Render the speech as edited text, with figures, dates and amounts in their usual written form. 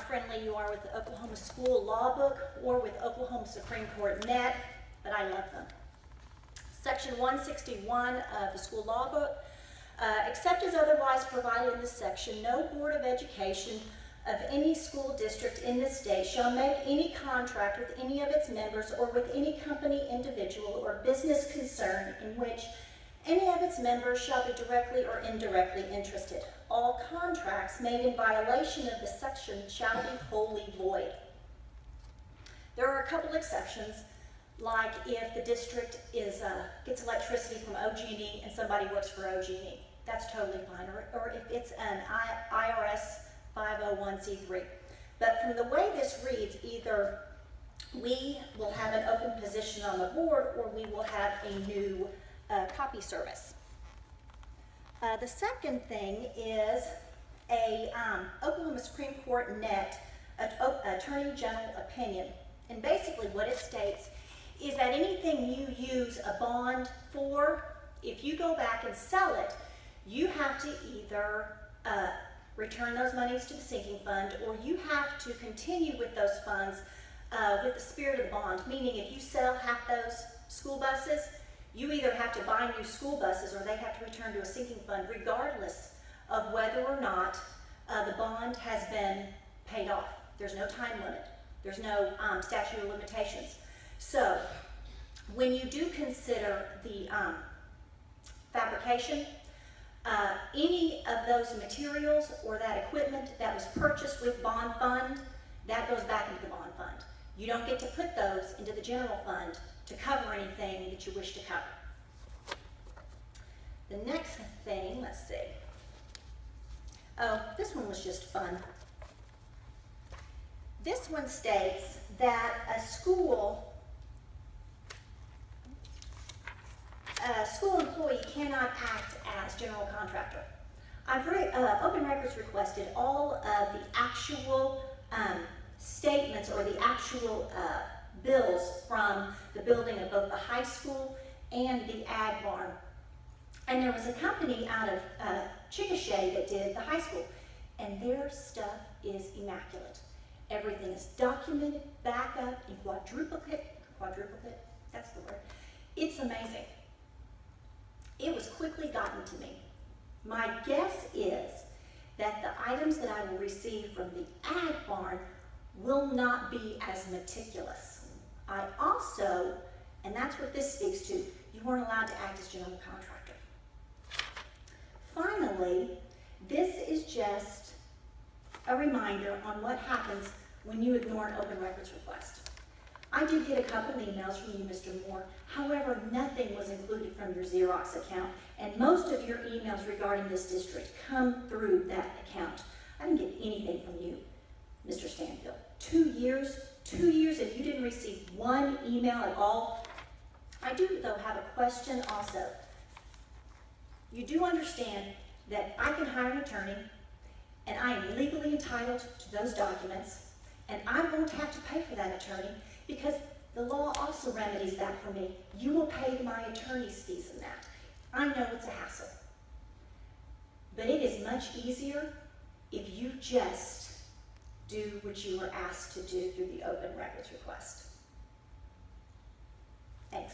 friendly you are with the Oklahoma School Law Book or with Oklahoma Supreme Court Net, but I love them. Section 161 of the School Law Book, except as otherwise provided in this section, no Board of Education of any school district in this state shall make any contract with any of its members or with any company, individual, or business concern in which any of its members shall be directly or indirectly interested. All contracts made in violation of this section shall be wholly void. There are a couple exceptions, like if the district gets electricity from OG&E and somebody works for OG&E. That's totally fine. Or if it's an IRS 501c3. But from the way this reads, either we will have an open position on the board or we will have a new copy service. The second thing is a Oklahoma Supreme Court Net Attorney General opinion. And basically what it states is that anything you use a bond for, if you go back and sell it, you have to either return those monies to the sinking fund, or you have to continue with those funds with the spirit of the bond, meaning if you sell half those school buses, you either have to buy new school buses or they have to return to a sinking fund regardless of whether or not the bond has been paid off. There's no time limit. There's no statute of limitations. So when you do consider the fabrication, any of those materials or that equipment that was purchased with bond fund, that goes back into the bond fund. You don't get to put those into the general fund to cover anything that you wish to cover. The next thing, let's see. Oh, this one was just fun. This one states that a school employee cannot act as general contractor. I've Open Records requested all of the actual statements or the actual bills from the building of both the high school and the ag barn. And there was a company out of Chickasha that did the high school, and their stuff is immaculate. Everything is documented, back up in quadruplicate, that's the word. It's amazing. It was quickly gotten to me. My guess is that the items that I will receive from the ag barn will not be as meticulous. I also, and that's what this speaks to, you weren't allowed to act as general contractor. Finally, this is just a reminder on what happens when you ignore an open records request. I did get a couple emails from you, Mr. Moore. However, nothing was included from your Xerox account, and most of your emails regarding this district come through that account. I didn't get anything from you, Mr. Stanfield. 2 years, and you didn't receive one email at all. I do, though, have a question also. You do understand that I can hire an attorney, and I am legally entitled to those documents, and I won't have to pay for that attorney because the law also remedies that for me. You will pay my attorney's fees in that. I know it's a hassle, but it is much easier if you just do what you were asked to do through the Open Records request. Thanks.